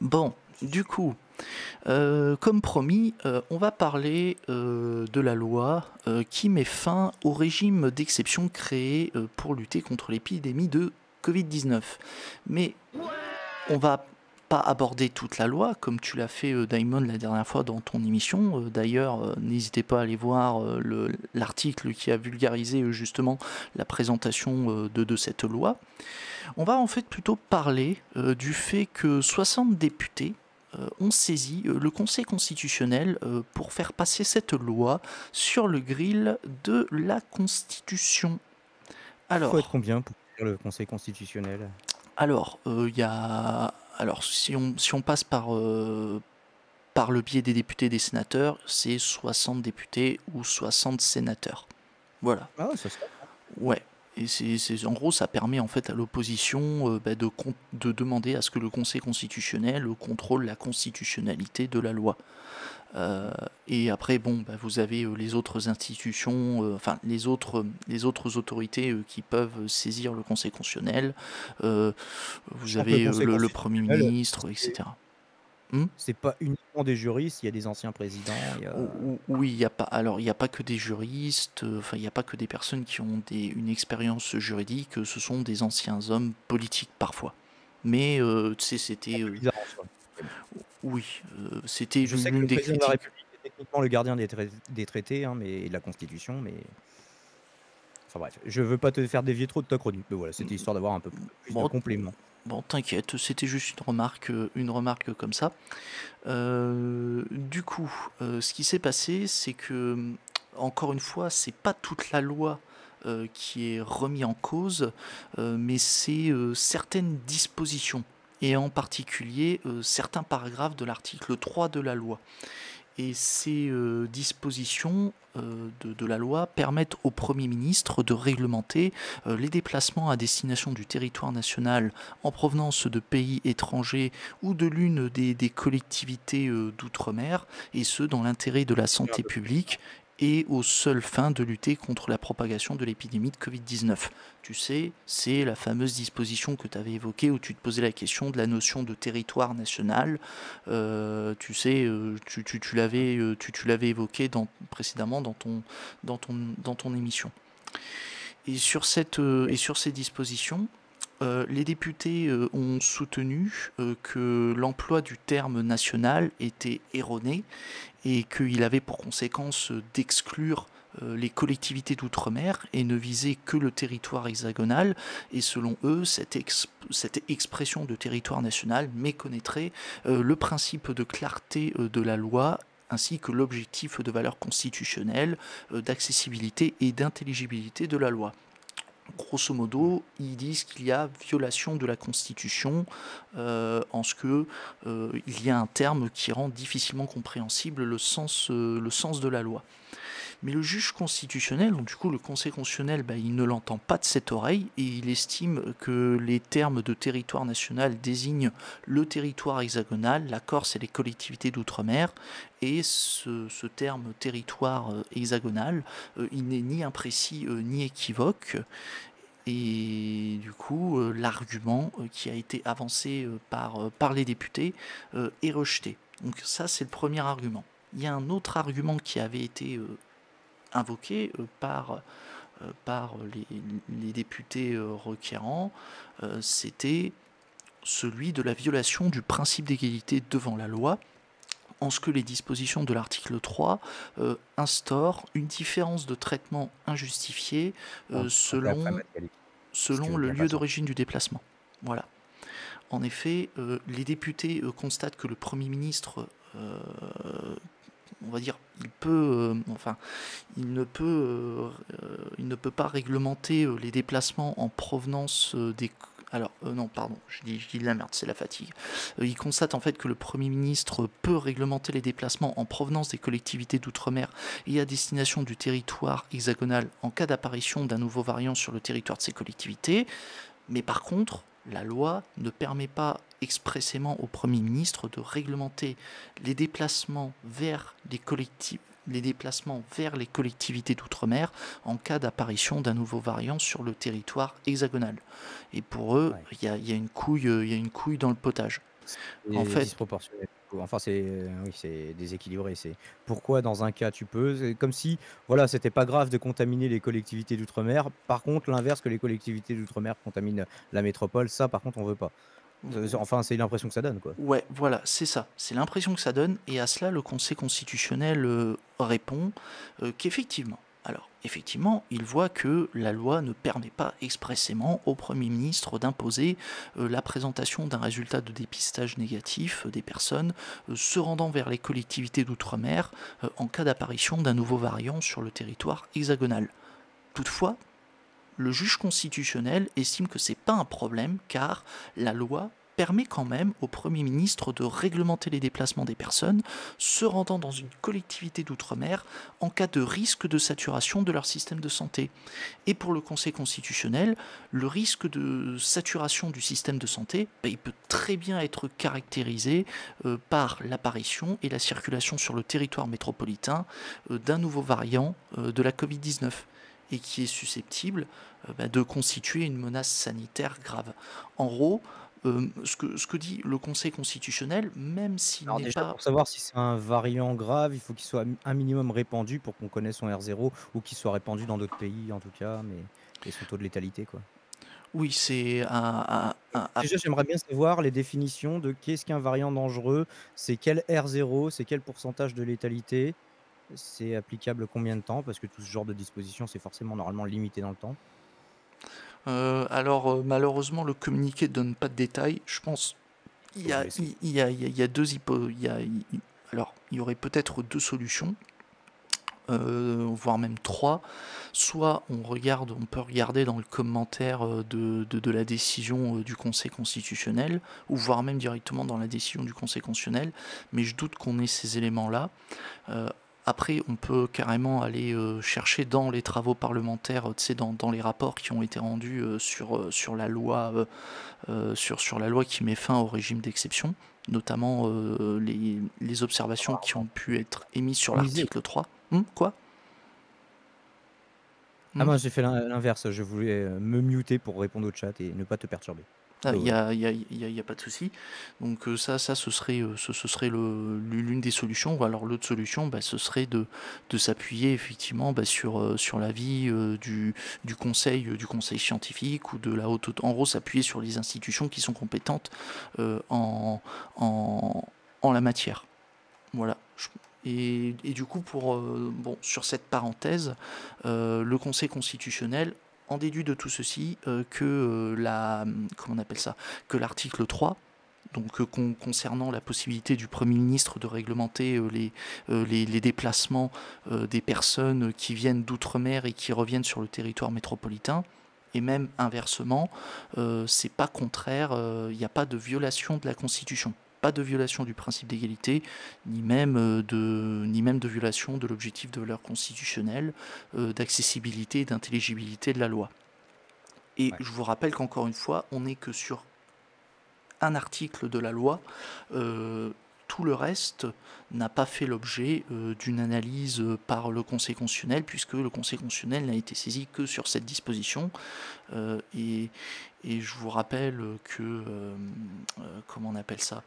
Bon, du coup, comme promis, on va parler de la loi qui met fin au régime d'exception créé pour lutter contre l'épidémie de Covid-19. Mais on va pas aborder toute la loi, comme tu l'as fait, Daimon, la dernière fois dans ton émission. D'ailleurs, n'hésitez pas à aller voir l'article qui a vulgarisé justement la présentation de cette loi. On va en fait plutôt parler du fait que 60 députés ont saisi le Conseil constitutionnel pour faire passer cette loi sur le grill de la Constitution. Faut être Alors, combien pour faire le Conseil constitutionnel? il y a... Alors, si on passe par le biais des députés et des sénateurs, c'est 60 députés ou 60 sénateurs. Voilà. Ah ouais, ça se fait. Ouais. Et en gros, ça permet en fait à l'opposition de demander à ce que le Conseil constitutionnel contrôle la constitutionnalité de la loi. Et après, bon, vous avez les autres institutions, enfin les autres autorités qui peuvent saisir le Conseil constitutionnel. Vous Sachant que le avez Conseil le Premier constitutionnel, ministre, etc. Hmm. c'est pas uniquement des juristes, il y a des anciens présidents, il y a Oui, il n'y a pas. Alors, il n'y a pas que des juristes. Enfin, il n'y a pas que des personnes qui ont une expérience juridique. Ce sont des anciens hommes politiques parfois. Mais tu sais, un c'était peu bizarre en soi. Mais bon. oui, c'était Je sais que l'une le des président de la critiques. République est techniquement le gardien des traités, hein, mais et de la Constitution, mais enfin bref, je veux pas te faire dévier trop de ta chronique, mais voilà, c'était histoire d'avoir un peu plus de Bon, compléments. bon, t'inquiète, c'était juste une remarque comme ça. Du coup, ce qui s'est passé, c'est que, encore une fois, c'est pas toute la loi qui est remise en cause, mais c'est certaines dispositions, et en particulier certains paragraphes de l'article 3 de la loi. Et ces dispositions de la loi permettent au Premier ministre de réglementer les déplacements à destination du territoire national en provenance de pays étrangers ou de l'une des collectivités d'outre-mer, et ce dans l'intérêt de la Un santé peu plus. publique et aux seules fins de lutter contre la propagation de l'épidémie de Covid-19. Tu sais, c'est la fameuse disposition que tu avais évoquée où tu te posais la question de la notion de territoire national. Tu sais, tu l'avais évoqué précédemment dans ton émission. Et sur ces dispositions, les députés ont soutenu que l'emploi du terme national était erroné et qu'il avait pour conséquence d'exclure les collectivités d'outre-mer et ne visait que le territoire hexagonal. Et selon eux, cette expression de territoire national méconnaîtrait le principe de clarté de la loi ainsi que l'objectif de valeur constitutionnelle, d'accessibilité et d'intelligibilité de la loi. Grosso modo, ils disent qu'il y a violation de la Constitution en ce que il y a un terme qui rend difficilement compréhensible le sens de la loi. Mais le juge constitutionnel, donc du coup le Conseil constitutionnel, il ne l'entend pas de cette oreille et il estime que les termes de territoire national désignent le territoire hexagonal, la Corse et les collectivités d'outre-mer. Et ce terme territoire hexagonal, il n'est ni imprécis ni équivoque. Et du coup, l'argument qui a été avancé par les députés est rejeté. Donc ça, c'est le premier argument. Il y a un autre argument qui avait été invoqué par les députés requérants, c'était celui de la violation du principe d'égalité devant la loi, en ce que les dispositions de l'article 3 instaurent une différence de traitement injustifiée Donc là, après ma qualif, si tu selon veux le bien lieu patienter. d'origine du déplacement. Voilà. En effet, les députés constatent que le Premier ministre, on va dire, il ne peut pas réglementer les déplacements en provenance des... Alors, non, pardon, je dis de la merde, c'est la fatigue. Il constate en fait que le Premier ministre peut réglementer les déplacements en provenance des collectivités d'outre-mer et à destination du territoire hexagonal en cas d'apparition d'un nouveau variant sur le territoire de ces collectivités. Mais par contre, la loi ne permet pas expressément au Premier ministre de réglementer les déplacements vers les collectivités d'outre-mer en cas d'apparition d'un nouveau variant sur le territoire hexagonal. Et pour eux, Ouais. il y a une couille dans le potage. En C'est fait, disproportionné. Enfin, c'est, oui, c'est déséquilibré. C'est pourquoi dans un cas tu peux, c'est comme si, voilà, c'était pas grave de contaminer les collectivités d'outre-mer. Par contre, l'inverse, que les collectivités d'outre-mer contaminent la métropole, ça par contre on veut pas. Enfin, c'est l'impression que ça donne, quoi. ouais, voilà, c'est ça. C'est l'impression que ça donne, et à cela, le Conseil constitutionnel répond qu'effectivement, alors, effectivement, il voit que la loi ne permet pas expressément au Premier ministre d'imposer la présentation d'un résultat de dépistage négatif des personnes se rendant vers les collectivités d'outre-mer en cas d'apparition d'un nouveau variant sur le territoire hexagonal. Toutefois, le juge constitutionnel estime que c'est pas un problème car la loi permet quand même au Premier ministre de réglementer les déplacements des personnes se rendant dans une collectivité d'outre-mer en cas de risque de saturation de leur système de santé. Et pour le Conseil constitutionnel, le risque de saturation du système de santé, il peut très bien être caractérisé par l'apparition et la circulation sur le territoire métropolitain d'un nouveau variant de la Covid-19 et qui est susceptible de constituer une menace sanitaire grave. En gros, ce que dit le Conseil constitutionnel, même s'il Alors n'est déjà, pas... pour savoir si c'est un variant grave, il faut qu'il soit un minimum répandu pour qu'on connaisse son R0 ou qu'il soit répandu dans d'autres pays en tout cas, mais et son taux de létalité, quoi. Oui, c'est Déjà, j'aimerais bien savoir les définitions de qu'est-ce qu'un variant dangereux, c'est quel R0, c'est quel pourcentage de létalité, c'est applicable combien de temps? Parce que tout ce genre de dispositions, c'est forcément normalement limité dans le temps. alors, malheureusement, le communiqué ne donne pas de détails. Je pense il Faut y vous a, laisser. il y a deux hypo, alors, il y aurait peut-être deux solutions, voire même trois. Soit on peut regarder dans le commentaire de la décision du Conseil constitutionnel, ou voire même directement dans la décision du Conseil constitutionnel, mais je doute qu'on ait ces éléments-là. Euh, Après, on peut carrément aller chercher dans les travaux parlementaires, tu sais, dans les rapports qui ont été rendus sur la loi, sur la loi qui met fin au régime d'exception, notamment les observations qui ont pu être émises sur Misé. l'article 3. Quoi? Ah Hmm. moi j'ai fait l'inverse, je voulais, me muter pour répondre au chat et ne pas te perturber. Ah, Bah, il n'y voilà. a, y a pas de souci. Donc ça ce serait l'une des solutions. Ou alors l'autre solution, ce serait de s'appuyer effectivement sur l'avis du conseil scientifique ou de la en gros, s'appuyer sur les institutions qui sont compétentes euh, en, en, en la matière. Voilà. Et du coup, bon, sur cette parenthèse, le Conseil constitutionnel en déduit de tout ceci que comment on appelle ça, que l'article 3, donc concernant la possibilité du Premier ministre de réglementer les déplacements des personnes qui viennent d'outre-mer et qui reviennent sur le territoire métropolitain, et même inversement, c'est pas contraire, il n'y a pas de violation de la Constitution, pas de violation du principe d'égalité, ni même de violation de l'objectif de valeur constitutionnelle, d'accessibilité et d'intelligibilité de la loi. Et Ouais. je vous rappelle qu'encore une fois, on n'est que sur un article de la loi. euh, tout le reste n'a pas fait l'objet d'une analyse par le Conseil constitutionnel, puisque le Conseil constitutionnel n'a été saisi que sur cette disposition. Euh, et, et je vous rappelle que, comment on appelle ça,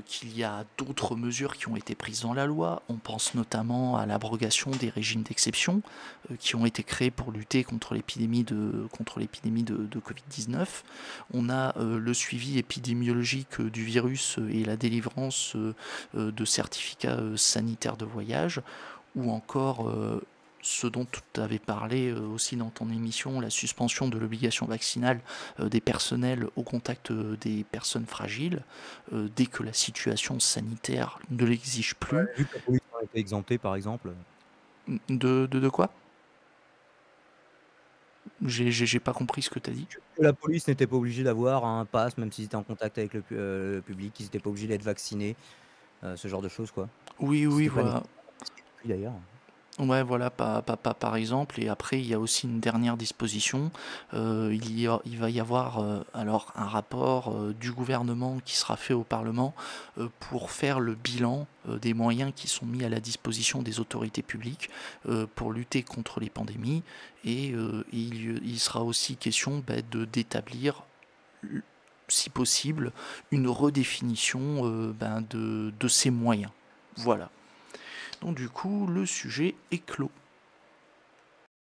qu'il y a d'autres mesures qui ont été prises dans la loi. On pense notamment à l'abrogation des régimes d'exception qui ont été créés pour lutter contre l'épidémie de Covid-19. On a le suivi épidémiologique du virus et la délivrance de certificats sanitaires de voyage, ou encore ce dont tu avais parlé aussi dans ton émission, la suspension de l'obligation vaccinale des personnels au contact des personnes fragiles, dès que la situation sanitaire ne l'exige plus. Vu que la police en était exemptée par exemple. De quoi? J'ai pas compris ce que tu as dit. Que la police n'était pas obligée d'avoir un pass, même s'ils étaient en contact avec le public, qu'ils étaient pas obligés d'être vaccinés, ce genre de choses quoi. Oui, oui, C'était pas voilà. nécessaire depuis d'ailleurs. Ouais, voilà, par exemple. Et après, il y a aussi une dernière disposition. Il va y avoir alors un rapport du gouvernement qui sera fait au Parlement pour faire le bilan des moyens qui sont mis à la disposition des autorités publiques pour lutter contre les pandémies. Et il sera aussi question d'établir si possible, une redéfinition de ces moyens. Voilà. Donc du coup, le sujet est clos.